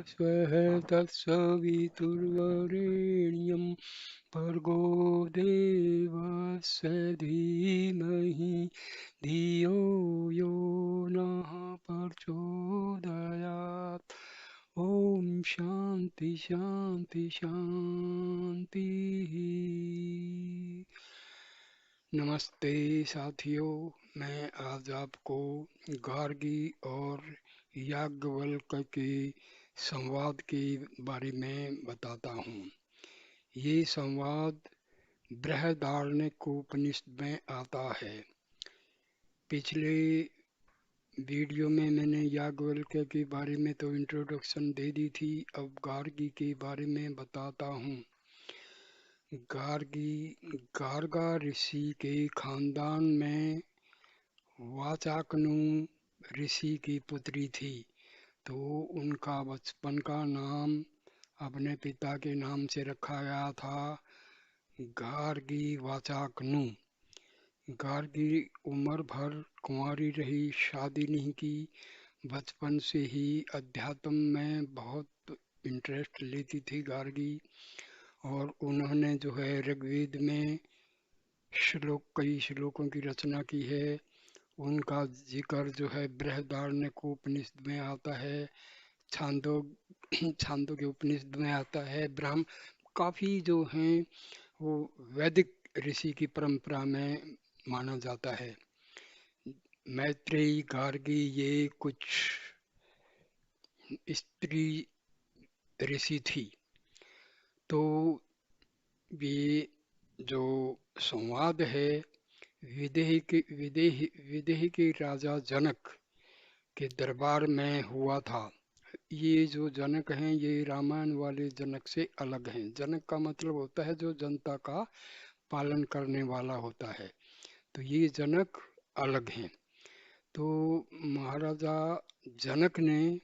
स्वः तत्सवितुर्वरेण्यं भर्गो देवस्य धीमहि धियो यो नः प्रचोदयात्। ओम शांति शांति शांति। नमस्ते साथियों, मैं आज आपको गार्गी और याज्ञवल्क्य के संवाद के बारे में बताता हूँ। ये संवाद बृहदारण्यकोपनिषद में आता है। पिछले वीडियो में मैंने याज्ञवल्क्य के बारे में तो इंट्रोडक्शन दे दी थी, अब गार्गी के बारे में बताता हूँ। गार्गी गार्गा ऋषि के खानदान में वाचाकनु ऋषि की पुत्री थी, तो उनका बचपन का नाम अपने पिता के नाम से रखा गया था, गार्गी वाचाकनु। गार्गी उम्र भर कुंवारी रही, शादी नहीं की। बचपन से ही अध्यात्म में बहुत इंटरेस्ट लेती थी गार्गी, और उन्होंने जो है ऋग्वेद में कई श्लोकों की रचना की है। उनका जिक्र जो है बृहदारण्यकोपनिषद में आता है, छांदोग्य उपनिषद में आता है। ब्राह्म काफी जो हैं वो वैदिक ऋषि की परंपरा में माना जाता है। मैत्रेयी, गार्गी ये कुछ स्त्री ऋषि थी। तो ये जो संवाद है विदेह के राजा जनक के दरबार में हुआ था। ये जो जनक हैं ये रामायण वाले जनक से अलग हैं। जनक का मतलब होता है जो जनता का पालन करने वाला होता है, तो ये जनक अलग हैं। तो महाराजा जनक ने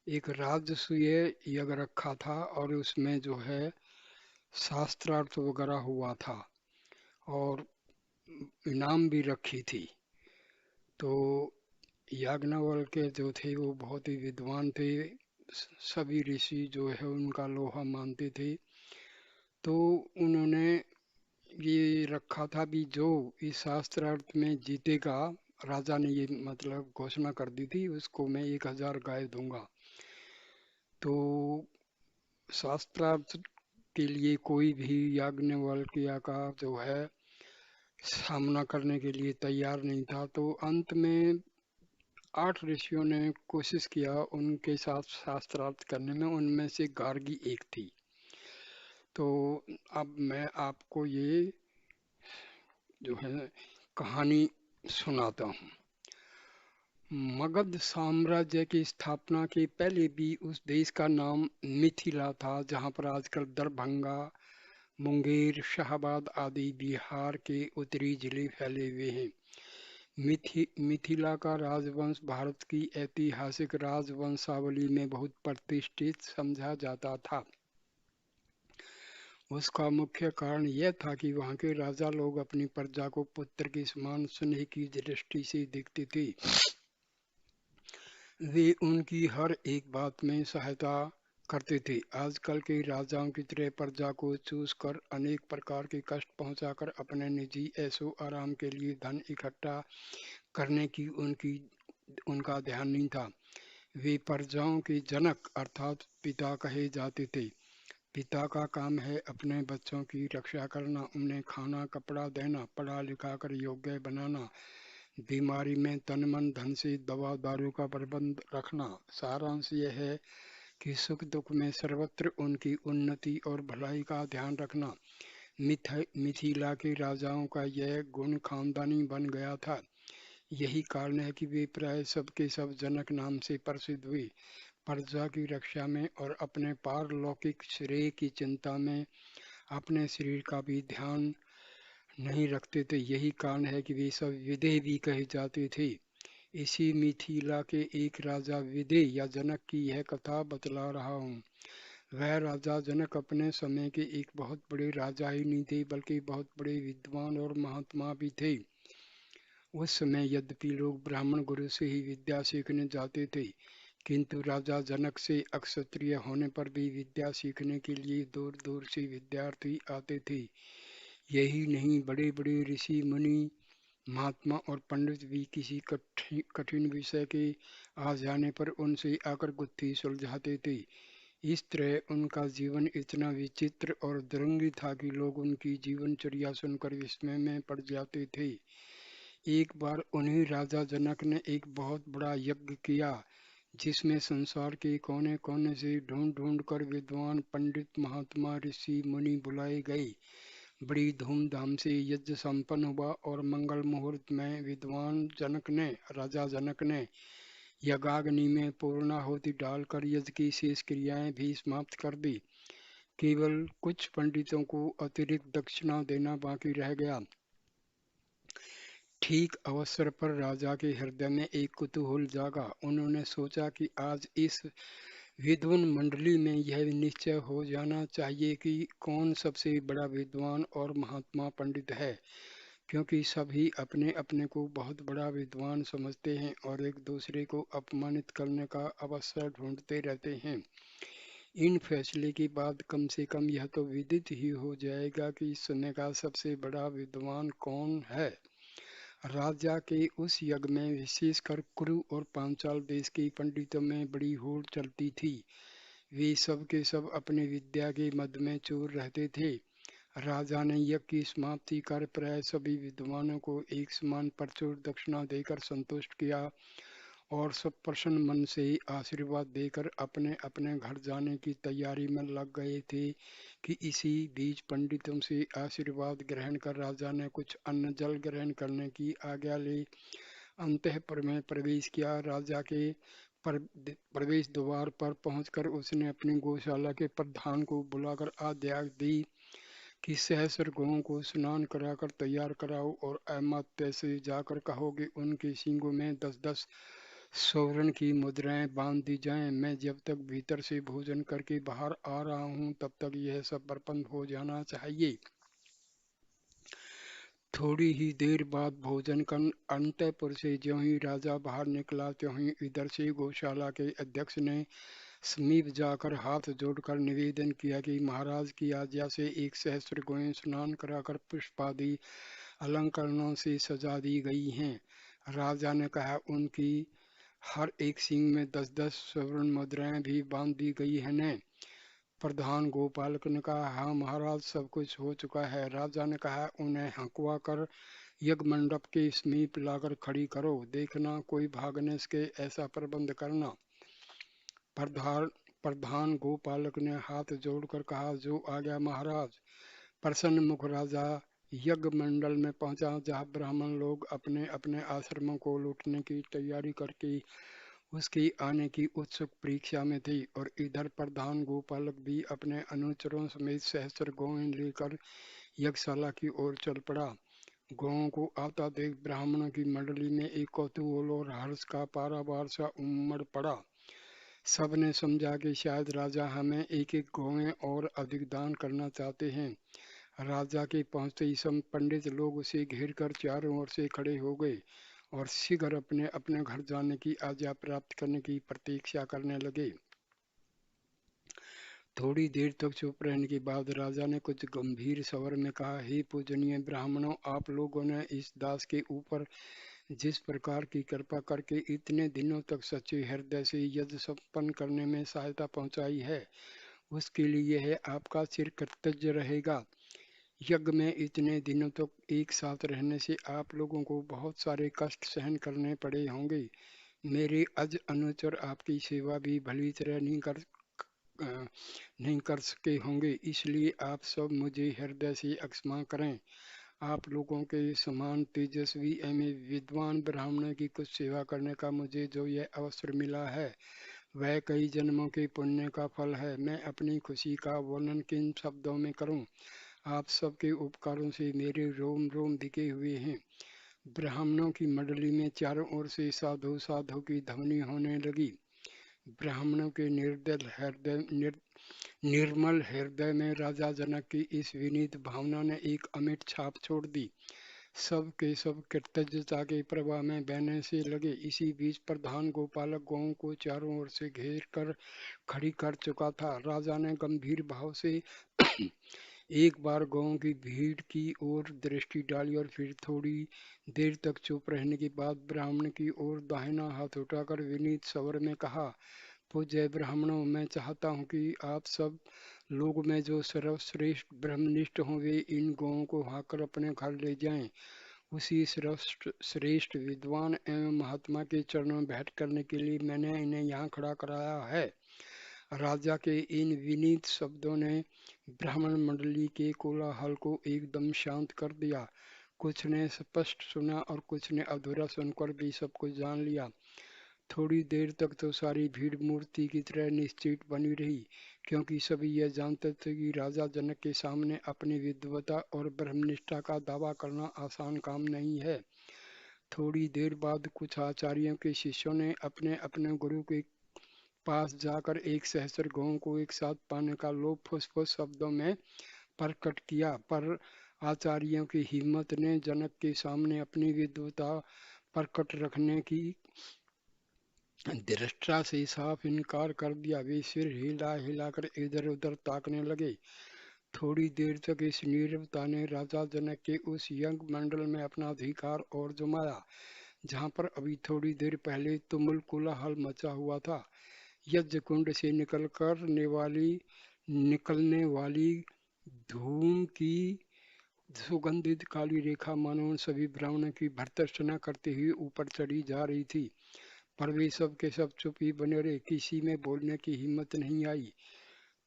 एक राजसूय यज्ञ रखा था, और उसमें जो है शास्त्रार्थ वगैरह हुआ था, और इनाम भी रखी थी। तो याज्ञवल्क्य जो थे वो बहुत ही विद्वान थे, सभी ऋषि जो है उनका लोहा मानते थे। तो उन्होंने ये रखा था भी जो इस शास्त्रार्थ में जीतेगा, राजा ने ये मतलब घोषणा कर दी थी, उसको मैं 1000 गाय दूंगा। तो शास्त्रार्थ के लिए कोई भी याज्ञवल्क्य का जो है सामना करने के लिए तैयार नहीं था। तो अंत में 8 ऋषियों ने कोशिश किया उनके साथ शास्त्रार्थ करने में, उनमें से गार्गी एक थी। तो अब मैं आपको ये जो है कहानी सुनाता हूँ। मगध साम्राज्य की स्थापना के पहले भी उस देश का नाम मिथिला था, जहाँ पर आजकल दरभंगा, मुंगेर, शाहाबाद आदि बिहार के उत्तरी जिले फैले हुए हैं। मिथिला का राजवंश भारत की ऐतिहासिक राजवंशावली में बहुत प्रतिष्ठित समझा जाता था। उसका मुख्य कारण यह था कि वहाँ के राजा लोग अपनी प्रजा को पुत्र के समान स्नेह की दृष्टि से देखते थे। वे उनकी हर एक बात में सहायता करते थे। आजकल के राजाओं की तरह प्रजा को चूस कर अनेक प्रकार के कष्ट पहुंचाकर अपने निजी ऐशो आराम के लिए धन इकट्ठा करने की उनका ध्यान नहीं था। वे प्रजाओं के जनक अर्थात पिता कहे जाते थे। पिता का काम है अपने बच्चों की रक्षा करना, उन्हें खाना कपड़ा देना, पढ़ा लिखा कर योग्य बनाना, बीमारी में तन मन धन से दवा दारू का प्रबंध रखना। सारांश यह है कि सुख दुख में सर्वत्र उनकी उन्नति और भलाई का ध्यान रखना। मिथिला के राजाओं का यह गुण खानदानी बन गया था। यही कारण है कि वे प्राय सबके सब जनक नाम से प्रसिद्ध हुए। प्रजा की रक्षा में और अपने पारलौकिक श्रेय की चिंता में अपने शरीर का भी ध्यान नहीं रखते थे। यही कारण है कि वे सब विदेह भी कहे जाते थे। इसी मिथिला के एक राजा विदेह या जनक की यह कथा बतला रहा हूँ। वह राजा जनक अपने समय के एक बहुत बड़े राजा ही नहीं थे, बल्कि बहुत बड़े विद्वान और महात्मा भी थे। उस समय यद्यपि लोग ब्राह्मण गुरु से ही विद्या सीखने जाते थे, किंतु राजा जनक से अक्षत्रिय होने पर भी विद्या सीखने के लिए दूर दूर से विद्यार्थी आते थे। यही नहीं, बड़े बड़े ऋषि मुनि, महात्मा और पंडित भी किसी कठिन कठिन विषय के आ जाने पर उनसे आकर गुत्थी सुलझाते थे। इस तरह उनका जीवन इतना विचित्र और दुरंगी था कि लोग उनकी जीवनचर्या सुनकर विस्मय में पड़ जाते थे। एक बार उन्हीं राजा जनक ने एक बहुत बड़ा यज्ञ किया, जिसमें संसार के कोने कोने से ढूंढ ढूंढ कर विद्वान पंडित, महात्मा, ऋषि मुनि बुलाए गए। बड़ी धूमधाम से यज्ञ संपन्न हुआ और मंगल मुहूर्त में विद्वान जनक ने राजा जनक ने यज्ञाग्नि में पूर्णाहुति डालकर यज्ञ की शेष क्रियाएं भी समाप्त कर दी। केवल कुछ पंडितों को अतिरिक्त दक्षिणा देना बाकी रह गया। ठीक अवसर पर राजा के हृदय में एक कुतूहल जागा। उन्होंने सोचा कि आज इस विद्वान मंडली में यह निश्चय हो जाना चाहिए कि कौन सबसे बड़ा विद्वान और महात्मा पंडित है, क्योंकि सभी अपने अपने को बहुत बड़ा विद्वान समझते हैं और एक दूसरे को अपमानित करने का अवसर ढूंढते रहते हैं। इन फैसले के बाद कम से कम यह तो विदित ही हो जाएगा कि इस समय का सबसे बड़ा विद्वान कौन है। राजा के उस यज्ञ में विशेषकर कुरु और पांचाल देश के पंडितों में बड़ी होड़ चलती थी। वे सब के सब अपने विद्या के मद में चूर रहते थे। राजा ने यज्ञ की समाप्ति कर प्राय सभी विद्वानों को एक समान प्रचुर दक्षिणा देकर संतुष्ट किया और सब प्रसन्न मन से आशीर्वाद देकर अपने अपने घर जाने की तैयारी में लग गए थे कि इसी बीच पंडितों से आशीर्वाद ग्रहण कर राजा ने कुछ अन्न जल ग्रहण करने की आज्ञा ले अंतःपुर में प्रवेश किया। राजा के प्रवेश द्वार पर पहुंचकर उसने अपनी गौशाला के प्रधान को बुलाकर आज्ञा दी कि सहस्र गौओं को स्नान कराकर तैयार कराओ और अमात्य से जाकर कहो कि उनके सींगों में 10-10 स्वर्ण की मुद्राएं बांध दी जाएं। मैं जब तक भीतर से भोजन करके बाहर आ रहा हूं तब तक यह सब बर्पण हो जाना चाहिए। थोड़ी ही देर बाद भोजन कर अंतःपुर से ज्यों ही राजा बाहर निकला त्यों ही इधर से गौशाला के अध्यक्ष ने समीप जाकर हाथ जोड़कर निवेदन किया कि महाराज की आज्ञा से एक सहस्र गौएं स्नान कराकर पुष्पादि अलंकरणों से सजा दी गई हैं। राजा ने कहा, उनकी हर एक सींग में 10-10 स्वर्ण मुद्राएं भी बांध दी गई है न? प्रधान गोपालक ने कहा, हाँ महाराज, सब कुछ हो चुका है। राजा ने कहा, उन्हें हंकवा कर यज्ञ मंडप के समीप लाकर खड़ी करो, देखना कोई भागने के ऐसा प्रबंध करना। प्रधान प्रधान गोपालक ने हाथ जोड़कर कहा, जो आज्ञा महाराज। प्रसन्न मुख राजा यज्ञ मंडल में पहुंचा, जहाँ ब्राह्मण लोग अपने अपने आश्रमों को लूटने की तैयारी करके उसके आने की उत्सुक प्रतीक्षा में थे और इधर प्रधान गोपालक भी अपने अनुचरों समेत सहस्र गौएं लेकर यज्ञशाला की ओर चल पड़ा। गौओं को आता देख ब्राह्मणों की मंडली में एक कौतूहल और हर्ष का पारावार सा उमड़ पड़ा। सबने समझा कि शायद राजा हमें एक एक गौएं और अधिक दान करना चाहते हैं। राजा के पहुंचते ही सब पंडित लोग उसे घेर कर चारों ओर से खड़े हो गए और शीघ्र अपने अपने घर जाने की आज्ञा प्राप्त करने की प्रतीक्षा करने लगे। थोड़ी देर तक चुप रहने के बाद राजा ने कुछ गंभीर स्वर में कहा, हे पूजनीय ब्राह्मणों, आप लोगों ने इस दास के ऊपर जिस प्रकार की कृपा करके इतने दिनों तक सच्चे हृदय से यज्ञ संपन्न करने में सहायता पहुंचाई है, उसके लिए यह आपका सिर कृतज्ञ रहेगा। यज्ञ में इतने दिनों तक एक साथ रहने से आप लोगों को बहुत सारे कष्ट सहन करने पड़े होंगे। मेरे अज अनुचर आपकी सेवा भी भली तरह नहीं कर सके होंगे, इसलिए आप सब मुझे हृदय से क्षमा करें। आप लोगों के समान तेजस्वी एवं विद्वान ब्राह्मणों की कुछ सेवा करने का मुझे जो यह अवसर मिला है, वह कई जन्मों के पुण्य का फल है। मैं अपनी खुशी का वर्णन किन शब्दों में करूं? आप सबके उपकारों से मेरे रोम रोम दिखे हुए हैं। ब्राह्मणों की मंडली में चारों ओर से साधु साधु की ध्वनि होने लगी। ब्राह्मणों के निर्मल हृदय में राजा जनक की इस विनीत भावना ने एक अमिट छाप छोड़ दी। सब के सब कृतज्ञता के प्रवाह में बहने से लगे। इसी बीच प्रधान गोपालक गौओं को चारों ओर से घेर कर खड़ी कर चुका था। राजा ने गंभीर भाव से एक बार गांव की भीड़ की ओर दृष्टि डाली और फिर थोड़ी देर तक चुप रहने के बाद ब्राह्मण की ओर दाहिना हाथ उठाकर विनीत स्वर में कहा, पूज्य ब्राह्मणों, मैं चाहता हूँ कि आप सब लोग में जो सर्वश्रेष्ठ ब्रह्मनिष्ठ हों वे इन गौओं को हाकर अपने घर ले जाएं। उसी श्रेष्ठ श्रेष्ठ विद्वान एवं महात्मा के चरणों में भेंट करने के लिए मैंने इन्हें यहाँ खड़ा कराया है। राजा के इन विनीत शब्दों ने ब्राह्मण मंडली के कोलाहल को एकदम शांत कर दिया। कुछ ने स्पष्ट सुना और कुछ ने अधूरा सुनकर भी सब कुछ जान लिया। थोड़ी देर तक तो सारी भीड़ मूर्ति की तरह निश्चित बनी रही, क्योंकि सभी यह जानते थे कि राजा जनक के सामने अपनी विद्वता और ब्रह्मनिष्ठा का दावा करना आसान काम नहीं है। थोड़ी देर बाद कुछ आचार्यों के शिष्यों ने अपने अपने गुरु के पास जाकर एक सहस्त्र गौओं को एक साथ पाने का लोभ फुसफुस शब्दों में प्रकट किया, पर आचार्यों की हिम्मत ने जनक के सामने अपनी विद्वता प्रकट रखने की दृष्टा से साफ इनकार कर दिया। वे सिर हिला हिलाकर इधर उधर ताकने लगे। थोड़ी देर तक इस नीरवता ने राजा जनक के उस यज्ञ मंडल में अपना अधिकार और जमाया, जहाँ पर अभी थोड़ी देर पहले तुमुल कोलाहल मचा हुआ था। यज्ञ कुंड से निकलने वाली धूम की सुगंधित काली रेखा मानो उन सभी ब्राह्मणों की भर्त्सना करते हुए ऊपर चढ़ी जा रही थी, पर वे सब के सब चुप ही बने रहे। किसी में बोलने की हिम्मत नहीं आई।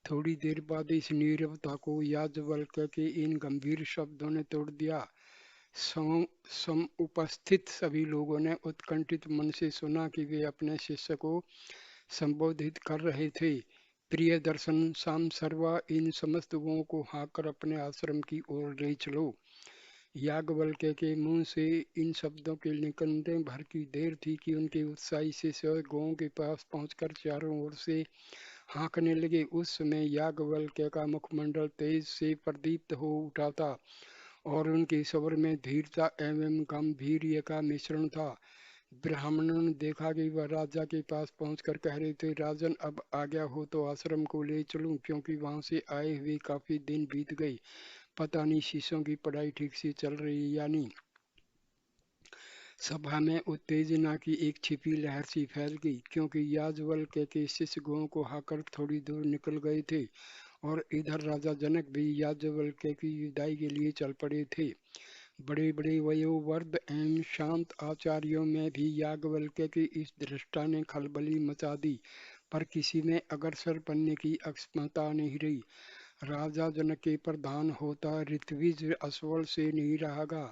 थोड़ी देर बाद इस नीरवता को याज्ञवल्क्य के इन गंभीर शब्दों ने तोड़ दिया। उपस्थित सभी लोगों ने उत्कंठित मन से सुना कि वे अपने शिष्य को संबोधित कर रहे थे। प्रिय दर्शन शाम सर्वा, इन समस्त गौओं को हाँक कर अपने आश्रम की ओर ले चलो। याज्ञवल्क्य के मुंह से इन शब्दों के निकलने भर की देर थी कि उनके उत्साही शिष्य गौओं के पास पहुंचकर चारों ओर से हाँकने लगे। उस समय याज्ञवल्क्य का मुखमंडल तेज से प्रदीप्त हो उठा था और उनके स्वर में धीरता एवं गांभीर्य का मिश्रण था। ब्राह्मणों ने देखा कि वह राजा के पास पहुंचकर कह रहे थे, राजन, अब आज्ञा हो तो आश्रम को ले चलूं, क्योंकि वहां से आए हुए काफी दिन बीत गए। पता नहीं शिष्यों की पढ़ाई ठीक से चल रही है या नहीं। सभा में उत्तेजना की एक छिपी लहर सी फैल गई, क्योंकि याज्ञवल्क्य के शिष्य गौओं को हाकर थोड़ी दूर निकल गए थे और इधर राजा जनक भी याज्ञवल्क्य की विदाई के लिए चल पड़े थे। बड़े बड़े वयोवृद्ध एवं शांत आचार्यों में भी याज्ञवल्क्य की इस दृष्टा ने खलबली मचा दी, पर किसी में अग्रसर बनने की अक्षमता नहीं रही। राजा जनक के प्रधान होता ऋत्विज अस्वल से नहीं रहागा,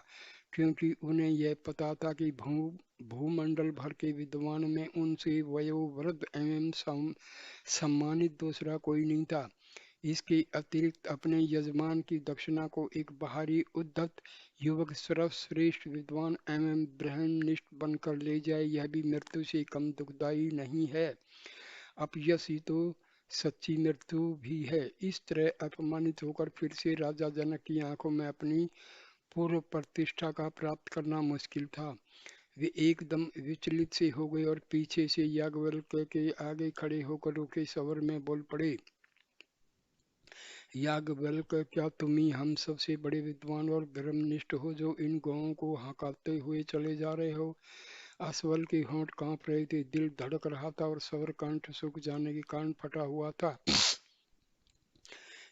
क्योंकि उन्हें यह पता था कि भूमंडल भर के विद्वान में उनसे वयोवृद्ध एवं सम्मानित दूसरा कोई नहीं था। इसके अतिरिक्त अपने यजमान की दक्षिणा को एक बाहरी उद्धत युवक सर्वश्रेष्ठ विद्वान एवं ब्रह्मनिष्ठ बनकर ले जाए, यह भी मृत्यु से कम दुखदायी नहीं है। अपयश ही तो सच्ची मृत्यु भी है। इस तरह अपमानित होकर फिर से राजा जनक की आंखों में अपनी पूर्व प्रतिष्ठा का प्राप्त करना मुश्किल था। वे एकदम विचलित से हो गए और पीछे से याज्ञवल्क्य के आगे खड़े होकर रूखे स्वर में बोल पड़े, याज्ञवल्क्य, क्या तुम ही हम सबसे बड़े विद्वान और ब्रह्मनिष्ठ हो जो इन गौओं को हकाते हुए चले जा रहे हो? अस्वल के होंठ कांप रहे थे, दिल धड़क रहा था और स्वर कंठ सूख जाने के कारण फटा हुआ था।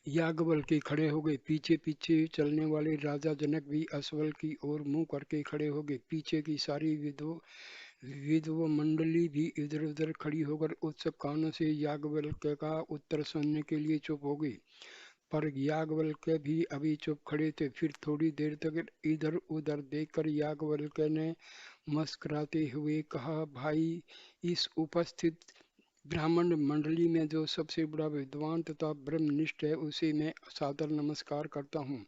याज्ञवल्क्य खड़े हो गए। पीछे पीछे चलने वाले राजा जनक भी अस्वल की ओर मुंह करके खड़े हो गए। पीछे की सारी विधव मंडली भी इधर उधर खड़ी होकर उत्सुक कानों से याज्ञवल्क्य का उत्तर सुनने के लिए चुप हो गई। पर याज्ञवल्क्य भी अभी चुप खड़े थे। फिर थोड़ी देर तक इधर उधर देखकर याज्ञवल्क्य ने मुस्कुराते हुए कहा, भाई, इस उपस्थित ब्राह्मण मंडली में जो सबसे बड़ा विद्वान तथा ब्रह्मनिष्ठ है उसे मैं सादर नमस्कार करता हूँ।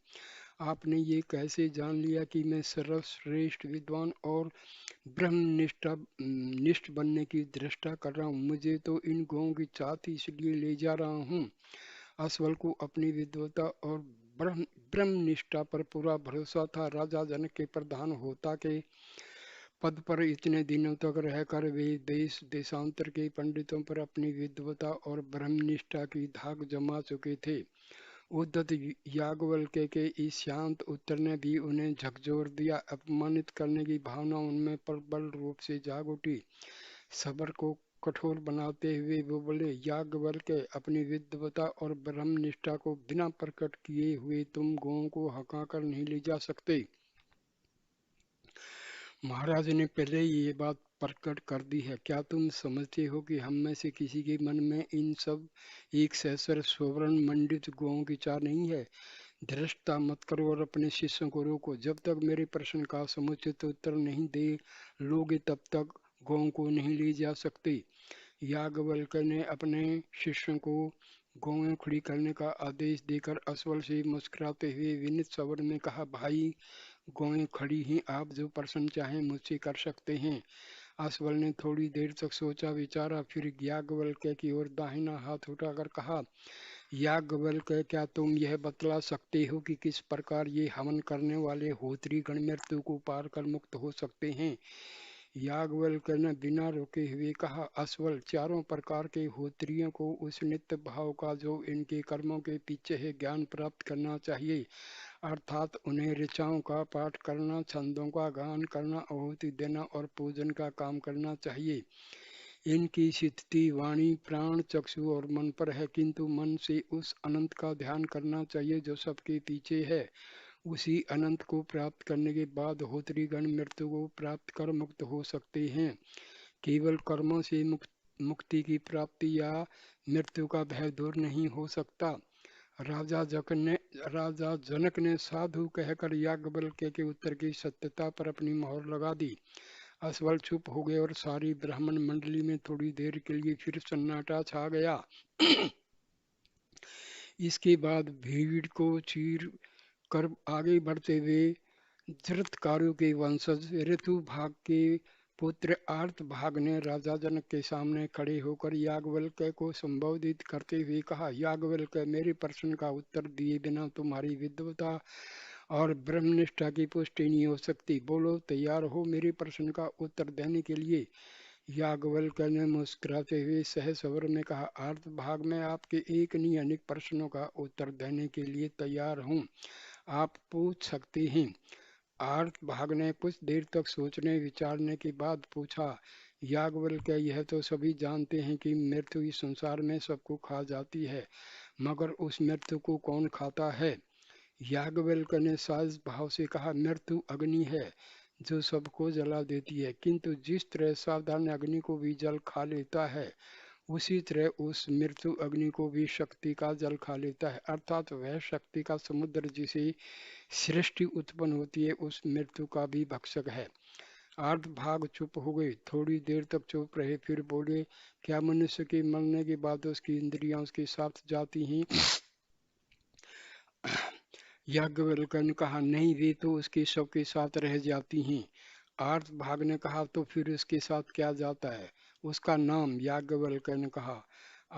आपने ये कैसे जान लिया कि मैं सर्वश्रेष्ठ विद्वान और निष्ठ बनने की दृष्टा कर रहा हूँ? मुझे तो इन गौओं की चाहत इसलिए ले जा रहा हूँ। अस्वल को अपनी विद्वता और ब्रह्म निष्ठा पर पूरा भरोसा था। राजा जनक के प्रधान होता के पद पर इतने दिनों तक रहकर वे देश देशांतर के पंडितों पर अपनी विद्वता और ब्रह्मनिष्ठा की धाक जमा चुके थे। उद्धत याज्ञवल्क्य के इस शांत उत्तर ने भी उन्हें झकझोर दिया। अपमानित करने की भावना उनमें प्रबल रूप से जाग उठी। सबर को कठोर बनाते हुए वो बोले, याज्ञवल्क्य, अपनी विद्वता और ब्रह्मनिष्ठा को बिना प्रकट किए हुए तुम गौओं को हका कर नहीं ले जा सकते। महाराज ने पहले ही ये बात प्रकट कर दी है। क्या तुम समझते हो कि हम में से किसी के मन में इन सब एक सहस्र स्वर्ण मंडित गौओं की चाह नहीं है? धृष्टता मत करो और अपने शिष्यों को रोको। जब तक मेरे प्रश्न का समुचित उत्तर नहीं दे लोगे तब तक गौओं को नहीं ले जा सकते। याज्ञवल्क्य ने अपने शिष्यों को गौएं खड़ी करने का आदेश देकर अश्वल से मुस्कुराते हुए विनीत स्वर में कहा, भाई, गौएं खड़ी हैं, आप जो प्रश्न चाहें मुझसे कर सकते हैं। अश्वल ने थोड़ी देर तक सोचा विचारा, फिर याज्ञवल्क्य की ओर दाहिना हाथ उठाकर कहा, याज्ञवल्क्य, क्या तुम यह बतला सकते हो कि किस प्रकार ये हवन करने वाले होत्री गण मृत्यु को पार कर मुक्त हो सकते हैं? याज्ञवल्क्य ने बिना रोके हुए कहा, अश्वल, चारों प्रकार के होत्रियों को उस नित्य भाव का जो इनके कर्मों के पीछे है ज्ञान प्राप्त करना चाहिए। अर्थात उन्हें ऋचाओं का पाठ करना, छंदों का गान करना, आहुति देना और पूजन का काम करना चाहिए। इनकी स्थिति वाणी, प्राण, चक्षु और मन पर है, किंतु मन से उस अनंत का ध्यान करना चाहिए जो सबके पीछे है। उसी अनंत को प्राप्त करने के बाद होत्रीगण मृत्यु को प्राप्त कर मुक्त हो सकते हैं। केवल कर्मों से मुक्ति की प्राप्ति या मृत्यु का भय दूर नहीं हो सकता। राजा जनक ने साधु कहकर याज्ञवल्क्य के उत्तर की सत्यता पर अपनी मोहर लगा दी। अश्वल चुप हो गए और सारी ब्राह्मण मंडली में थोड़ी देर के लिए फिर सन्नाटा छा गया। इसके बाद भीड़ को चीर कर आगे बढ़ते हुए धृतकारु के वंशज ऋतु भाग के पुत्र आर्त भाग ने राजा जनक के सामने खड़े होकर याज्ञवल्क्य को संबोधित करते हुए कहा, याज्ञवल्क्य, मेरे प्रश्न का उत्तर दिए बिना तुम्हारी विद्वता और ब्रह्मनिष्ठा की पुष्टि नहीं हो सकती। बोलो, तैयार हो मेरे प्रश्न का उत्तर देने के लिए? याज्ञवल्क्य ने मुस्कुराते हुए सहस्वर में कहा, आर्त भाग में आपके एक नहीं अनेक प्रश्नों का उत्तर देने के लिए तैयार हूँ। आप पूछ सकते हैं। आर्त भाग ने कुछ देर तक सोचने विचारने के बाद पूछा, याज्ञवल्क्य, यह तो सभी जानते हैं कि मृत्यु इस संसार में सबको खा जाती है, मगर उस मृत्यु को कौन खाता है? याज्ञवल्क्य ने साज भाव से कहा, मृत्यु अग्नि है जो सबको जला देती है, किंतु जिस तरह सावधान अग्नि को भी जल खा लेता है, उसी तरह उस मृत्यु अग्नि को भी शक्ति का जल खा लेता है। अर्थात वह शक्ति का समुद्र जिसे सृष्टि उत्पन्न होती है उस मृत्यु का भी भक्षक है। आर्ध भाग चुप हो गए, थोड़ी देर तक चुप रहे, फिर बोले, क्या मनुष्य के मरने के बाद उसकी इंद्रियां उसके साथ जाती हैं? याज्ञवल्क्य ने कहा, नहीं, वे तो उसके शव के साथ रह जाती हैं। आर्त भाग ने कहा, तो फिर उसके साथ क्या जाता है? उसका नाम। याज्ञवल्क्य ने कहा।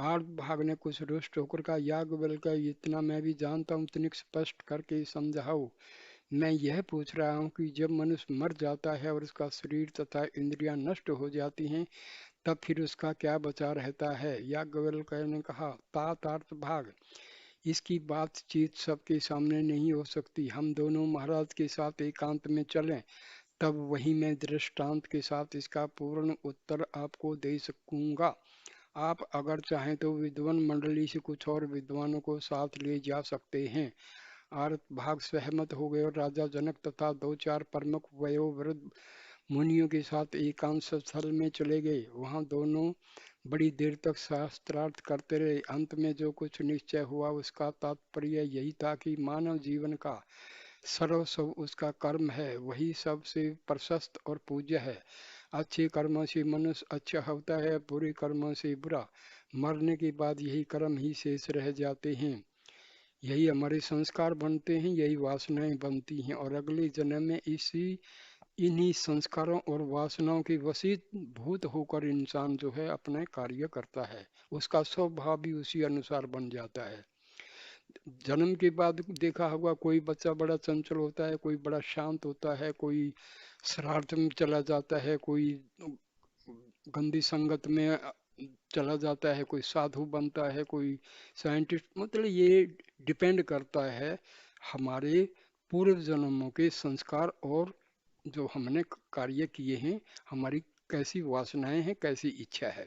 आर्त भाग ने कुछ रुष्ट होकर कहा, याज्ञवल्क्य, इतना मैं भी जानता हूँ, तनिक स्पष्ट करके समझाओ। मैं यह पूछ रहा हूँ कि जब मनुष्य मर जाता है और उसका शरीर तथा इंद्रियां नष्ट हो जाती हैं, तब फिर उसका क्या बचा रहता है? याज्ञवल्क्य ने कहा, तात अर्थ भाग, इसकी बातचीत सबके सामने नहीं हो सकती। हम दोनों महाराज के साथ एकांत में चलें, तब वहीं मैं दृष्टांत के साथ इसका पूर्ण उत्तर आपको दे सकूंगा। आप अगर चाहें तो विद्वान मंडली से कुछ और विद्वानों को साथ ले जा सकते हैं। आर्त भाग सहमत हो गए और राजा जनक तथा दो चार प्रमुख वयोवृद्ध मुनियों के साथ एकांत स्थल में चले गए। वहां दोनों बड़ी देर तक शास्त्रार्थ करते रहे। अंत में जो कुछ निश्चय हुआ उसका तात्पर्य यही था कि मानव जीवन का सर्वस्व उसका कर्म है, वही सबसे प्रशस्त और पूज्य है। अच्छे कर्मों से मनुष्य अच्छा होता है, बुरे कर्मों से बुरा। मरने के बाद यही कर्म ही शेष रह जाते हैं, यही हमारे संस्कार बनते हैं, यही वासनाएं बनती हैं, और अगले जन्म में इन्हीं संस्कारों और वासनाओं के वशीभूत होकर इंसान जो है अपने कार्य करता है, उसका स्वभाव भी उसी अनुसार बन जाता है। जन्म के बाद देखा होगा कोई बच्चा बड़ा चंचल होता है, कोई बड़ा शांत होता है, कोई शरारत में चला जाता है, कोई गंदी संगत में चला जाता है, कोई साधु बनता है, कोई साइंटिस्ट। मतलब ये डिपेंड करता है हमारे पूर्व जन्मों के संस्कार और जो हमने कार्य किए हैं, हमारी कैसी वासनाएं हैं, कैसी इच्छा है।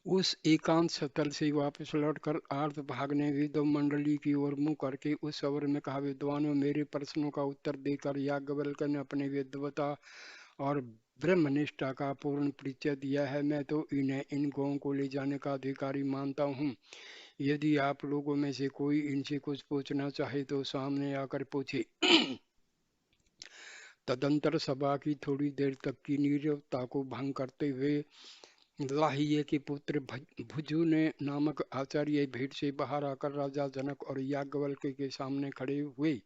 उस एकांत स्थल से वापस लौटकर आर्थ भागने विद्व मंडली की ओर मुंह करके उस अवर में कहा, विद्वानों, मेरे प्रश्नों का उत्तर देकर याज्ञवल्क्य ने अपनी विद्वता और ब्रह्मनिष्ठा का पूर्ण परिचय दिया है। मैं तो इन्हें इन गौों को ले जाने का अधिकारी मानता हूँ। यदि आप लोगों में से कोई इनसे कुछ पूछना चाहे तो सामने आकर पूछे। तदंतर सभा की थोड़ी देर तक की नीरवता को भंग करते हुए लाहिये के पुत्र भुजु ने नामक आचार्य भीड़ से बाहर आकर राजा जनक और याज्ञवल्क्य के सामने खड़े हुए।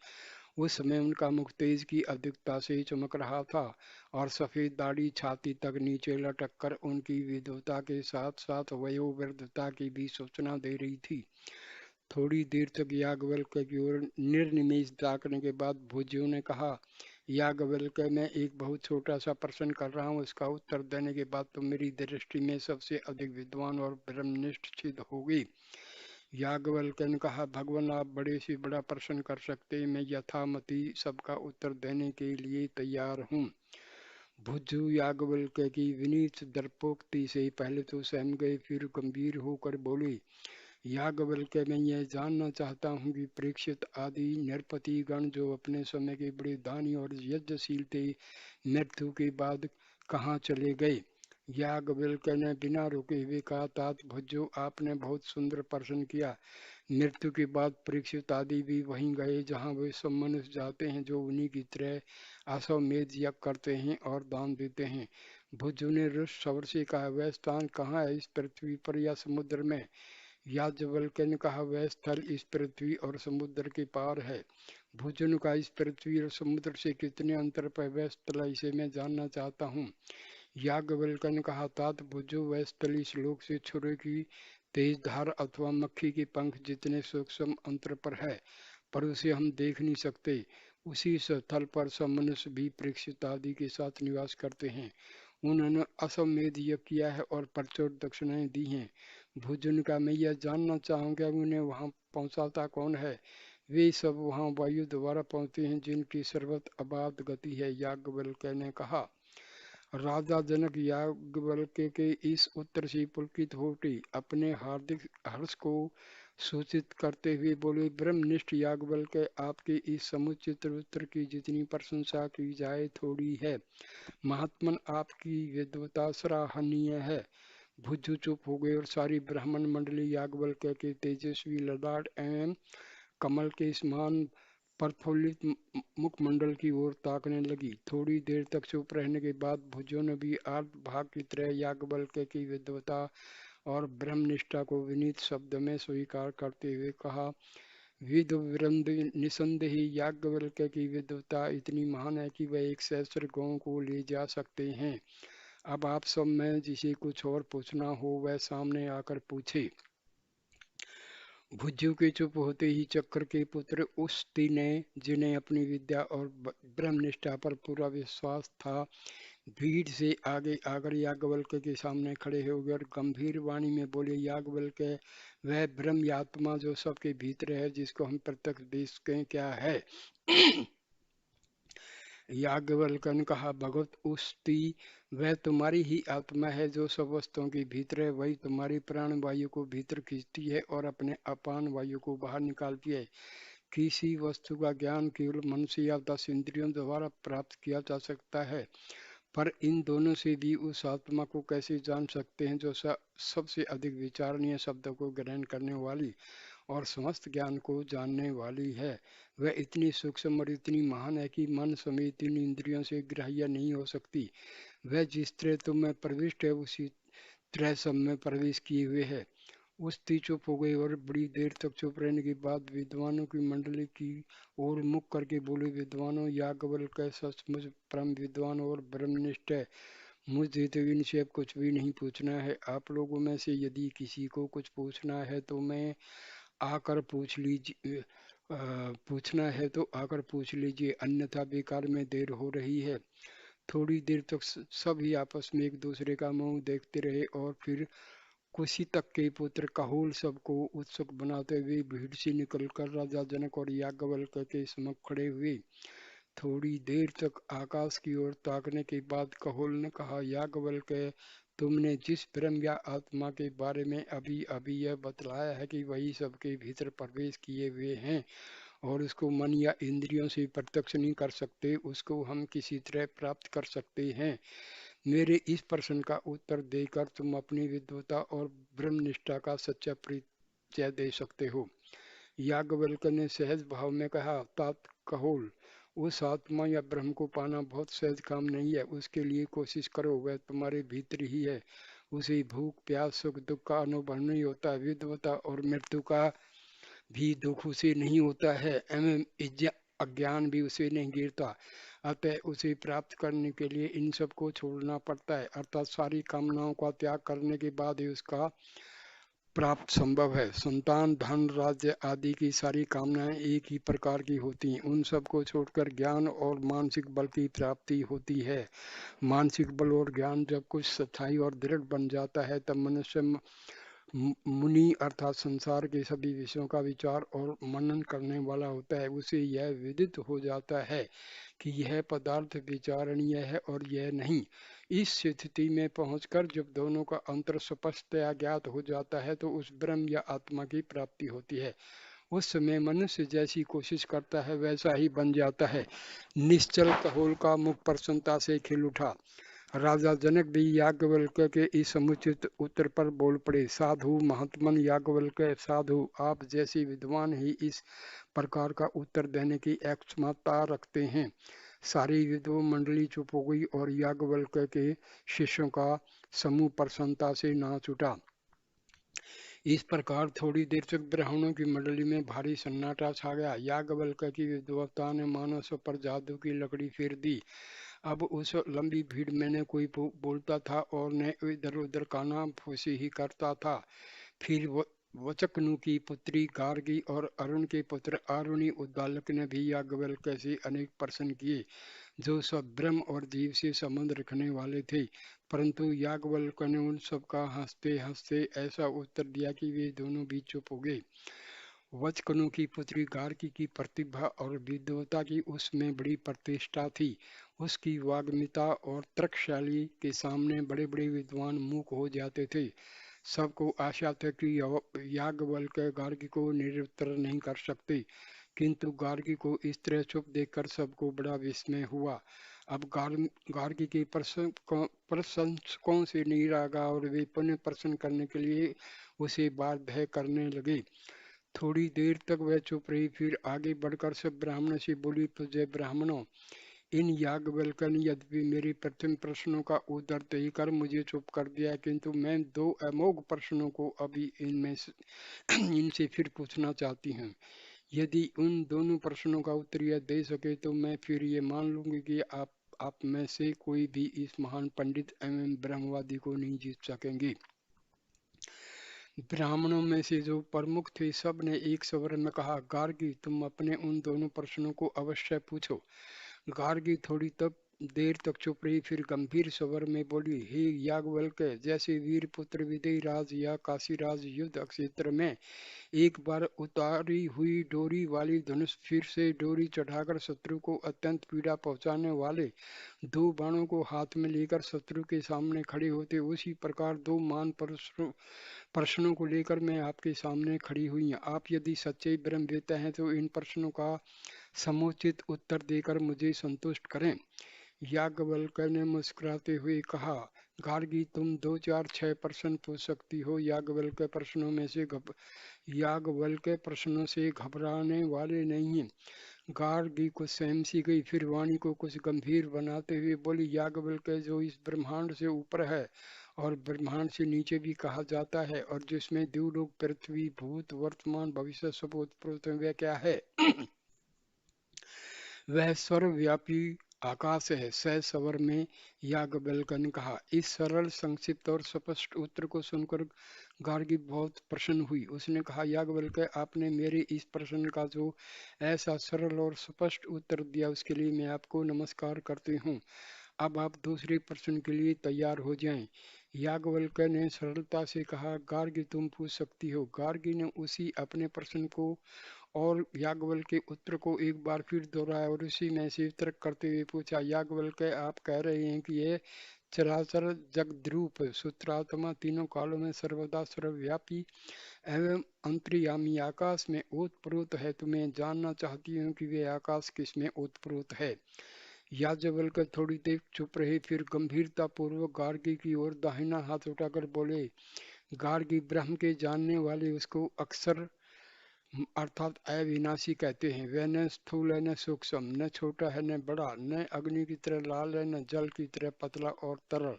उस समय उनका मुख तेज की अधिकता से चमक रहा था और सफेद दाढ़ी छाती तक नीचे लटक कर उनकी विद्वता के साथ साथ वयोवृद्धता की भी सूचना दे रही थी। थोड़ी देर तक याज्ञवल्क्य की ओर निर्निमेष ताकने के बाद भुजु ने कहा, याज्ञवल्क्य, मैं एक बहुत छोटा सा प्रश्न कर रहा हूँ, इसका उत्तर देने के बाद तुम मेरी दृष्टि में सबसे अधिक विद्वान और ब्रह्मनिष्ठ सिद्ध होगी। याज्ञवल्क्य ने कहा, भगवान, आप बड़े से बड़ा प्रश्न कर सकते हैं, मैं यथामति सबका उत्तर देने के लिए तैयार हूँ। भुजु याज्ञवल्क्य की विनीत दर्पोक्ति से पहले तो सहम गए, फिर गंभीर होकर बोले, याज्ञवल्क्य, मैं यह जानना चाहता हूँ कि परीक्षित आदि नरपति गण जो अपने समय के बड़े दानी और यज्ञशील थे, मृत्यु के बाद कहाँ चले गए। याज्ञवल्क्य ने बिना रुके हुए कहा, तात भुजो, आपने बहुत सुंदर प्रश्न किया। मृत्यु के बाद परीक्षित आदि भी वहीं गए जहाँ वे सब मनुष्य जाते हैं जो उन्हीं की तरह अश्वमेध यज्ञ करते हैं और दान देते हैं। भुजु ने रुष्ट स्वर से कहा, वह स्थान कहाँ है, इस पृथ्वी पर या समुद्र में। याज्ञवल्क्य ने कहा, वह स्थल इस पृथ्वी और समुद्र के पार है। भोजन का इस पृथ्वी और समुद्र से कितने अंतर पर वह स्थल, इसे मैं जानना चाहता हूँ। याज्ञवल्क्य ने कहा, तात भुजो, वह स्थल इस लोक से छुरे की तेज धार अथवा मक्खी के पंख जितने सूक्ष्म अंतर पर है, पर उसे हम देख नहीं सकते। उसी स्थल पर सब मनुष्य भी परीक्षित आदि के साथ निवास करते हैं। उन्होंने अश्वमेध यज्ञ किया है और प्रचुर दक्षिणाएं दी हैं। भोजन का मैं यह जानना चाहूँगा, उन्हें वहाँ पहुँचाता कौन है। वे सब वहाँ वायु द्वारा पहुँचते हैं जिनकी सर्वत अबाध गति है। याज्ञवल्क्य ने कहा। राजा जनक याज्ञवल्क्य के इस उत्तर से पुलकित हो उठे, अपने हार्दिक हर्ष को सूचित करते हुए बोले, ब्रह्मनिष्ठ याज्ञवल्क्य, आपके इस समुचित उत्तर की जितनी प्रशंसा की जाए थोड़ी है। महात्मन, आपकी विद्वता सराहनीय है। भुज्जु चुप हो गए और सारी ब्राह्मण मंडली याज्ञवल्क्य के तेजस्वी ललाट एवं कमल के समान प्रफुल्लित मुखमंडल की ओर ताकने लगी। थोड़ी देर तक चुप रहने के बाद भुजों ने भी आर्त भाग की तरह याज्ञवल्क्य की विद्वता और ब्रह्मनिष्ठा को विनीत शब्द में स्वीकार करते हुए कहा, विद्ववृंद, निसंदेह याज्ञवल्क्य की विद्वता इतनी महान है कि वह एक सहस्त्र गौों को ले जा सकते हैं। अब आप सब में जिसे कुछ और पूछना हो वह सामने आकर पूछे। भुज्जु के चुप होते ही चक्र के पुत्र उस्ती ने, जिन्हें अपनी विद्या और ब्रह्मनिष्ठा पर पूरा विश्वास था, भीड़ से आगे आकर याज्ञवल्क्य के सामने खड़े हो गए और गंभीर वाणी में बोले, याज्ञवल्क्य, वह ब्रह्म आत्मा जो सबके भीतर है, जिसको हम प्रत्यक्ष देखते, क्या है। याज्ञवल्क्य ने कहा, भगवत उस्ती, वह तुम्हारी ही आत्मा है जो सब वस्तुओं के भीतर है। वही तुम्हारी प्राण वायु को भीतर खींचती है और अपने अपान वायु को बाहर निकालती है। किसी वस्तु का ज्ञान केवल मन से या 10 इंद्रियों द्वारा प्राप्त किया जा सकता है, पर इन दोनों से भी उस आत्मा को कैसे जान सकते हैं जो सबसे अधिक विचारणीय शब्दों को ग्रहण करने वाली और समस्त ज्ञान को जानने वाली है। वह इतनी सूक्ष्म और इतनी महान है कि मन समेत इन इंद्रियों से ग्राह्य नहीं हो सकती। वह जिस तरह तुम में प्रविष्ट है उसी तरह सब में प्रवेश किए हुए है। उस्ती चुप हो गई और बड़ी देर तक चुप रहने के बाद विद्वानों की मंडली की ओर मुख करके बोले, विद्वानों, याज्ञवल्क्य सचमुच परम विद्वान और ब्रह्मनिष्ठ है। मुझे तो इनसे अब कुछ भी नहीं पूछना है। आप लोगों में से यदि किसी को कुछ पूछना है तो मैं आकर पूछ लीजिए, पूछना है तो आकर पूछ लीजिए, अन्यथा बेकार में देर हो रही है। थोड़ी देर तक सभी आपस में एक दूसरे का मुंह देखते रहे और फिर कुशीतक के पुत्र काहुल सबको उत्सुक बनाते हुए भीड़ से निकलकर राजा जनक और याज्ञवल्क्य के समक्ष खड़े हुए। थोड़ी देर तक आकाश की ओर ताकने के बाद कहोल ने कहा, याज्ञवल्क्य, तुमने जिस ब्रह्म या आत्मा के बारे में अभी अभी यह बतलाया है कि वही सबके भीतर प्रवेश किए हुए हैं और उसको मन या इंद्रियों से प्रत्यक्ष नहीं कर सकते, उसको हम किसी तरह प्राप्त कर सकते हैं। मेरे इस प्रश्न का उत्तर देकर तुम अपनी विद्वता और ब्रह्मनिष्ठा का सच्चा परिचय दे सकते हो। याज्ञवल्क्य ने सहज भाव में कहा, तात कहोल, उस आत्मा या ब्रह्म को पाना बहुत सहज काम नहीं है। उसके लिए कोशिश करो, वह तुम्हारे भीतर ही है। उसे भूख प्यास सुख दुख का अनुभव नहीं होता। विद्वता और मृत्यु का भी दुख उसे नहीं होता है एवं अज्ञान भी उसे नहीं गिरता। अतः उसे प्राप्त करने के लिए इन सब को छोड़ना पड़ता है, अर्थात सारी कामनाओं का त्याग करने के बाद ही उसका प्राप्त संभव है। संतान धन राज्य आदि की सारी कामनाएं एक ही प्रकार की होती हैं, उन सब को छोड़कर ज्ञान और मानसिक बल की प्राप्ति होती है। मानसिक बल और ज्ञान जब कुछ स्थायी और दृढ़ बन जाता है तब मनुष्य मुनि अर्थात संसार के सभी विषयों का विचार और मनन करने वाला होता है। उसे यह विदित हो जाता है कि यह पदार्थ विचारणीय है और यह नहीं। इस स्थिति में पहुंचकर जब दोनों का अंतर स्पष्टतया ज्ञात हो जाता है तो उस ब्रह्म या आत्मा की प्राप्ति होती है। उस समय मनुष्य जैसी कोशिश करता है वैसा ही बन जाता है। निश्चल कहोल का मुख प्रसन्नता से खिल उठा। राजा जनक भी याज्ञवल्क्य के इस समुचित उत्तर पर बोल पड़े, साधु महात्मन याज्ञवल्क्य, साधु, आप जैसे विद्वान ही इस प्रकार का उत्तर देने की क्षमता रखते हैं। सारी विद्वान मंडली चुप हो गई और याज्ञवल्क्य के शिष्यों का समूह प्रसन्नता से नाच उठा। इस प्रकार थोड़ी देर तक ब्राह्मणों की मंडली में भारी सन्नाटा छा गया। याज्ञवल्क्य की विद्वता ने मानव सब पर जादू की लकड़ी फेर दी। अब उस लंबी भीड़ में न कोई बोलता था और न इधर उधर काना फूसी ही करता था। फिर वचकनु की पुत्री गार्गी और अरुण के पुत्र आरुणि उद्दालक ने भी याज्ञवल्क्य से अनेक प्रश्न किए, जो सब ब्रह्म और जीव से संबंध रखने वाले थे। परंतु याज्ञवल्क्य ने उन सब का हंसते हंसते ऐसा उत्तर दिया कि वे दोनों भी चुप हो गए। वचकनु की पुत्री गार्गी की प्रतिभा और विद्वता की उसमें बड़ी प्रतिष्ठा थी। उसकी वाग्मिता और तर्कशैली के सामने बड़े बड़े विद्वान मूक हो जाते थे। सबको आशा था कि याज्ञवल्क्य गार्गी को निरुत्तर नहीं कर सकते, किंतु गार्गी को इस तरह चुप देखकर सबको बड़ा विस्मय हुआ। अब गार्गी के प्रशंसकों से नहीं रहा और वे पुनः प्रश्न करने के लिए उसे बाध्य करने लगे। थोड़ी देर तक वह चुप रही, फिर आगे बढ़कर सब ब्राह्मणों से बोली, तुझे ब्राह्मणों, इन याज्ञवल्क्य ने यद्यपि मेरे प्रथम प्रश्नों का उत्तर देकर मुझे चुप कर दिया, किंतु मैं दो अमोघ प्रश्नों को अभी इनमें से इनसे फिर पूछना चाहती हूँ। यदि उन दोनों प्रश्नों का उत्तर यह दे सके तो मैं फिर ये मान लूंगी कि आप में से कोई भी इस महान पंडित एवं ब्रह्मवादी को नहीं जीत सकेंगे। ब्राह्मणों में से जो प्रमुख थे सब ने एक स्वर में कहा, गार्गी, तुम अपने उन दोनों प्रश्नों को अवश्य पूछो। गार्गी थोड़ी तब देर तक चुप रही, फिर गंभीर स्वर में बोली, हे याज्ञवल्क्य, जैसे वीर पुत्र विदेह राज या काशीराज युद्ध क्षेत्र में एक बार उतारी हुई डोरी वाली धनुष फिर से डोरी चढ़ाकर शत्रु को अत्यंत पीड़ा पहुंचाने वाले दो बाणों को हाथ में लेकर शत्रु के सामने खड़े होते, उसी प्रकार दो मान प्रश्नों को लेकर मैं आपके सामने खड़ी हुई हूँ। आप यदि सच्चे ब्रह्मवेत्ता हैं तो इन प्रश्नों का समुचित उत्तर देकर मुझे संतुष्ट करें। याज्ञवल्क्य ने मुस्कुराते हुए कहा, गार्गी, तुम 2 4 6 प्रश्न पूछ सकती हो। याज्ञवल्क्य प्रश्नों से घबराने वाले नहीं हैं। गार्गी कुछ सहम सी गई, फिर वाणी को कुछ गंभीर बनाते हुए बोली, याज्ञवल्क्य, जो इस ब्रह्मांड से ऊपर है और ब्रह्मांड से नीचे भी कहा जाता है और जिसमें द्यूलोक पृथ्वी भूत वर्तमान भविष्य सब उत्प्रोत वह क्या है? वह सर्वव्यापी आकाश है, सह स्वर में याज्ञवल्क्य ने कहा। इस सरल, संक्षिप्त और स्पष्ट उत्तर को सुनकर गार्गी बहुत प्रसन्न हुई। उसने कहा, याज्ञवल्क्य, आपने मेरे इस प्रश्न का जो ऐसा सरल और स्पष्ट उत्तर दिया उसके लिए मैं आपको नमस्कार करती हूँ। अब आप दूसरे प्रश्न के लिए तैयार हो जाएं। याज्ञवल्क्य ने सरलता से कहा, गार्गी तुम पूछ सकती हो। गार्गी ने उसी अपने प्रश्न को और याज्ञवल्क्य के उत्तर को एक बार फिर दोहराया और उसी में से तर्क करते हुए पूछा, याज्ञवल्क्य, आप कह रहे हैं कि यह चराचर जगद्रूप सूत्रात्मा तीनों कालों में सर्वदा सर्वव्यापी एवं अंतर्यामी आकाश में ओतप्रोत है, तो मैं जानना चाहती हूँ कि वे आकाश किसमें ओतप्रोत है। याज्ञवल्क्य थोड़ी देर चुप रहे, फिर गंभीरता पूर्वक गार्गी की ओर दाहिना हाथ उठाकर बोले, गार्गी, ब्रह्म के जानने वाले उसको अक्सर अर्थात अविनाशी कहते हैं। वह न स्थूल है न सूक्ष्म, न छोटा है न बड़ा, न अग्नि की तरह लाल है न जल की तरह पतला और तरल।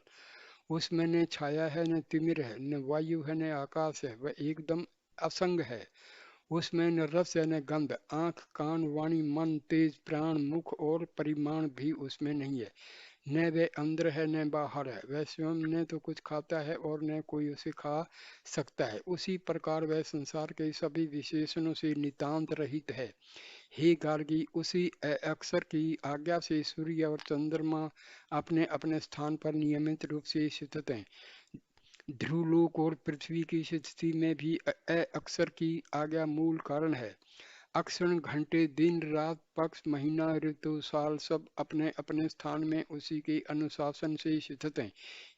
उसमें न छाया है न तिमिर है, न वायु है न आकाश है, वह एकदम असंग है। उसमें न रस है न गंध, आंख कान वाणी मन तेज प्राण मुख और परिमाण भी उसमें नहीं है। न वह अंदर है न बाहर है, वह स्वयं न तो कुछ खाता है और न कोई उसे खा सकता है। उसी प्रकार वह संसार के सभी विशेषणों से नितांत रहित है। हे गार्गी, उसी अक्षर की आज्ञा से सूर्य और चंद्रमा अपने अपने स्थान पर नियमित रूप से स्थित हैं। ध्रुवलोक और पृथ्वी की स्थिति में भी अक्षर की आज्ञा मूल कारण है। अक्षण घंटे दिन रात पक्ष महीना ऋतु साल सब अपने अपने स्थान में उसी के अनुशासन से स्थित हैं।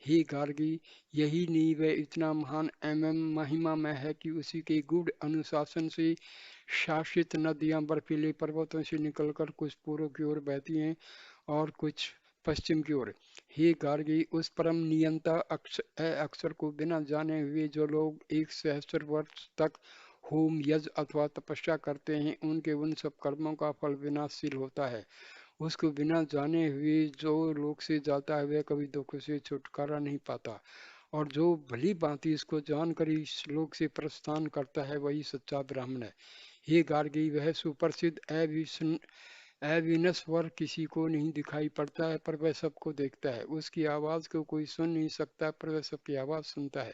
हे गार्गी, यही नींव व इतना महान एवं महिमामय है कि उसी के गूढ़ अनुशासन से शासित नदियां बर्फीले पर्वतों से निकलकर कुछ पूर्व की ओर बहती हैं और कुछ पश्चिम की ओर। हे गार्गी, उस परम नियंता अक्षर को बिना जाने हुए जो लोग 1 सहस्त्र वर्ष तक होम यज्ञ अथवा तपस्या करते हैं, उनके उन सब कर्मों का फल विनाशशील होता है। उसको बिना जाने हुए जो लोक से जाता है वह कभी दुख से छुटकारा नहीं पाता, और जो भली भांति इसको जानकर इस श्लोक से प्रस्थान करता है वही सच्चा ब्राह्मण है। हे गार्गी, वह सुप्रसिद्ध अविनश्वर किसी को नहीं दिखाई पड़ता है पर वह सबको देखता है। उसकी आवाज को कोई सुन नहीं सकता पर वह सबकी आवाज सुनता है।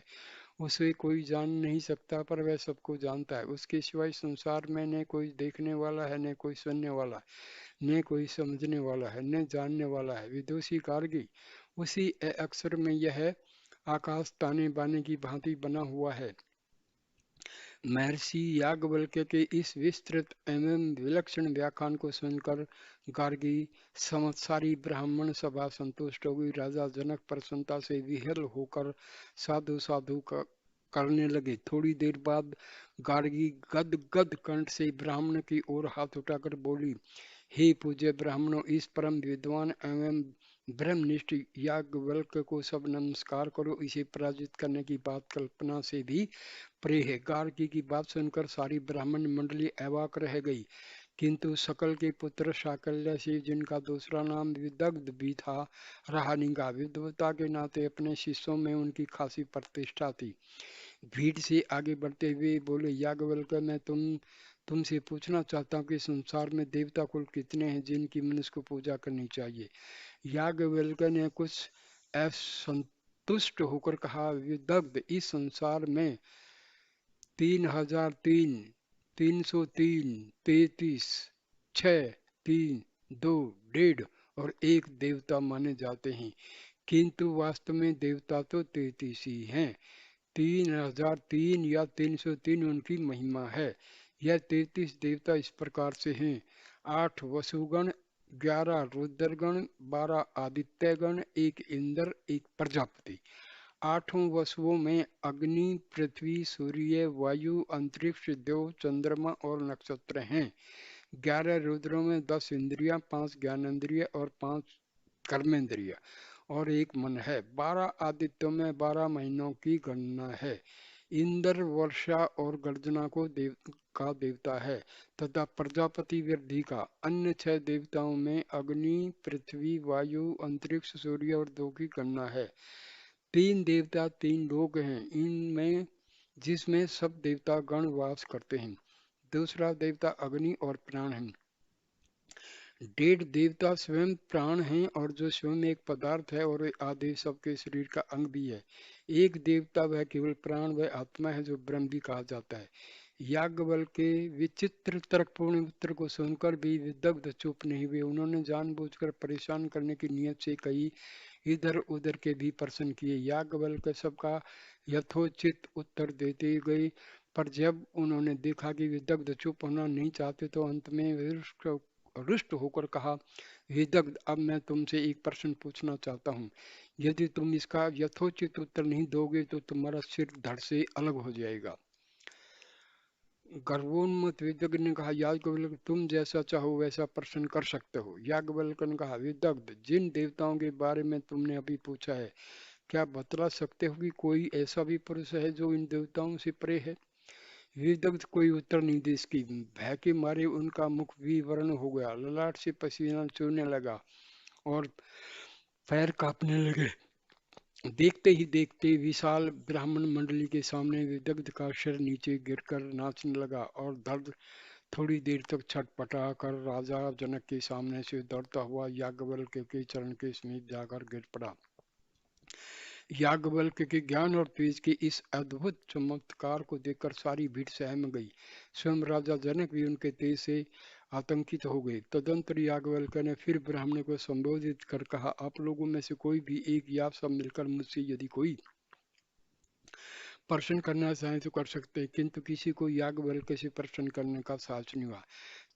उसे कोई जान नहीं सकता पर वह सबको जानता है। उसके सिवाय संसार में न कोई देखने वाला है न कोई सुनने वाला, न कोई समझने वाला है न जानने वाला है। विदुषी गार्गी, उसी अक्षर में यह आकाश ताने बाने की भांति बना हुआ है। महर्षि याज्ञवल्क्य के इस विस्तृत एवं विलक्षण व्याख्यान को सुनकर गार्गी समस्त सारी ब्राह्मण सभा संतुष्ट हो गई। राजा जनक प्रसन्नता से विह्वल होकर साधु साधु करने लगे। थोड़ी देर बाद गार्गी गद गद कंठ से ब्राह्मण की ओर हाथ उठाकर बोली, हे पूज्य ब्राह्मणों, इस परम विद्वान एवं ब्रह्मनिष्ठ याज्ञवल्क्य को सब नमस्कार करो। इसे पराजित करने की बात कल्पना से भी परे है। गार्गी की बात सुनकर सारी ब्राह्मण मंडली अवाक रह गई, किंतु सकल के पुत्र शाकल्य से, जिनका दूसरा नाम विदग्ध भी था, रहा नहीं। विद्वता के नाते अपने शिष्यों में उनकी खासी प्रतिष्ठा थी। भीड़ से आगे बढ़ते हुए बोले, याज्ञवल्क्य, मैं तुमसे पूछना चाहता हूँ कि संसार में देवता कुल कितने हैं जिनकी मनुष्य को पूजा करनी चाहिए। याज्ञवल्क्य ने कुछ असंतुष्ट होकर कहा, विदग्ध, इस संसार में 3003, 303, 33, 6, 3, 2, 1.5 और एक देवता माने जाते हैं, किंतु वास्तव में देवता तो 33 ही हैं। 3003 या 303 उनकी महिमा है। यह 33 देवता इस प्रकार से हैं: 8 वसुगण, 11 रुद्रगण, 12 आदित्यगण, 1 इंद्र, 1 प्रजापति। 8 वसुओं में अग्नि पृथ्वी सूर्य वायु अंतरिक्ष देव चंद्रमा और नक्षत्र हैं। 11 रुद्रों में 10 इंद्रियां, 5 ज्ञानेन्द्रिय और 5 कर्मेंद्रिय और 1 मन है। 12 आदित्यों में 12 महीनों की गणना है। इंद्र वर्षा और गर्जना को का देवता है तथा प्रजापति वृद्धि का। अन्य 6 देवताओं में अग्नि पृथ्वी वायु अंतरिक्ष सूर्य और 2 की गणना है। 3 देवता 3 लोक हैं, इनमें जिसमें सब देवता गण वास करते हैं। दूसरा देवता अग्नि और प्राण है। डेढ़ देवता स्वयं प्राण हैं और जो स्वयं एक पदार्थ है और आधे सबके शरीर का अंग भी है। एक देवता वह केवल प्राण वह आत्मा है जो ब्रह्म भी कहा जाता है। याज्ञवल्क्य के विचित्र तर्कपूर्ण उत्तर को सुनकर भी विदग्ध चुप नहीं हुए। उन्होंने जानबूझकर परेशान करने की नीयत से कई इधर उधर के भी प्रश्न किए। याज्ञवल्क्य सबका यथोचित उत्तर देते गए, पर जब उन्होंने देखा कि विदग्ध चुप होना नहीं चाहते तो अंत में रुष्ट होकर कहा, विदग्ध अब मैं तुमसे एक प्रश्न पूछना चाहता हूँ। यदि तुम इसका यथोचित उत्तर नहीं दोगे तो तुम्हारा सिर धड़ से अलग हो जाएगा। गर्वोन्मत्त विदग्ध ने कहा, याज्ञवल्क्य तुम जैसा चाहो वैसा प्रश्न कर सकते हो। याज्ञवल्क्य ने कहा, विदग्ध जिन देवताओं के बारे में तुमने अभी पूछा है, क्या बतला सकते हो कि कोई ऐसा भी पुरुष है जो इन देवताओं से परे है? विदग्ध कोई उत्तर नहीं दे सकी। भय के मारे उनका मुख विवर्ण हो गया, ललाट से पसीना चूने लगा और पैर कांपने लगे। देखते ही देखते विशाल ब्राह्मण मंडली के सामने विदग्ध का सिर नीचे गिरकर नाचने लगा और दर्द थोड़ी देर तक छटपटा कर राजा जनक के सामने से दौड़ता हुआ याज्ञवल्क्य के चरण के समीप जाकर गिर पड़ा। याज्ञवल्क्य के ज्ञान और तेज के इस अद्भुत चमत्कार को देखकर सारी भीड़ सहम गई। स्वयं राजा जनक भी उनके तेज से आतंकित हो गए। तदंतर याज्ञवल्क्य ने फिर ब्राह्मण को संबोधित कर कहा, आप लोगों में से कोई भी एक या सब मिलकर मुझसे यदि कोई प्रश्न करना चाहे तो कर सकते हैं, किंतु किसी को याज्ञवल्क्य से प्रश्न करने का साहस नहीं हुआ।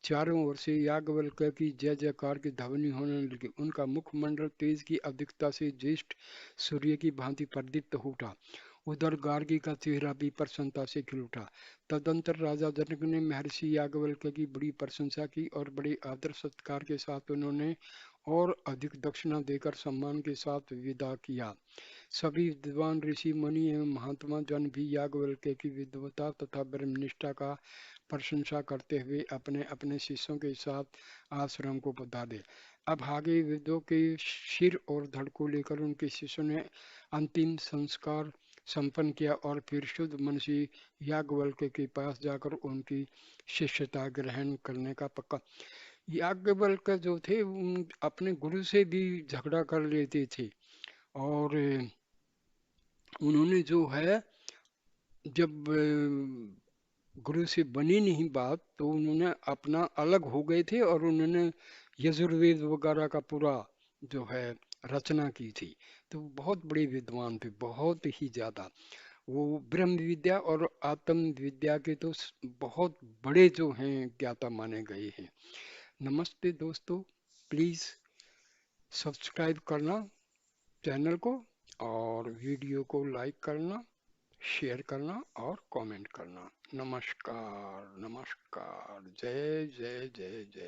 चारों ओर से याज्ञवल्क्य की जय जयकार की ध्वनि होने लगी। उनका मुखमंडल तेज की अधिकता से ज्येष्ठ सूर्य की भांति प्रदीप्त हो उठा। उधर गार्गी का चेहरा भी प्रसन्नता से खिल उठा। तदंतर राजा जनक ने महर्षि याज्ञवल्क्य की बड़ी प्रशंसा की और बड़े आदर सत्कार के साथ उन्होंने और अधिक दक्षिणा देकर सम्मान के साथ विदा किया। सभी विद्वान ऋषि मुनि एवं महात्मा जन भी याज्ञवल्क्य की विद्वता तथा ब्रह्मनिष्ठा का प्रशंसा करते हुए अपने अपने शिष्यों के साथ आश्रम को पधारे। अब आगे विदों के सिर और धड़ को लेकर उनके शिष्यों ने अंतिम संस्कार संपन्न किया और फिर शुद्ध मन से याज्ञवल्क्य के पास जाकर उनकी शिष्यता ग्रहण करने का पक्का। याज्ञवल्क्य जो थे अपने गुरु से भी झगड़ा कर लेते थे और उन्होंने जो है जब गुरु से बनी नहीं बात तो उन्होंने अपना अलग हो गए थे और उन्होंने यजुर्वेद वगैरह का पूरा जो है रचना की थी। तो बहुत बड़े विद्वान थे, बहुत ही ज्यादा। वो ब्रह्म विद्या और आत्म विद्या के तो बहुत बड़े जो हैं ज्ञाता माने गए हैं। नमस्ते दोस्तों, प्लीज सब्सक्राइब करना चैनल को और वीडियो को लाइक करना, शेयर करना और कमेंट करना। नमस्कार नमस्कार, जय जय जय जय।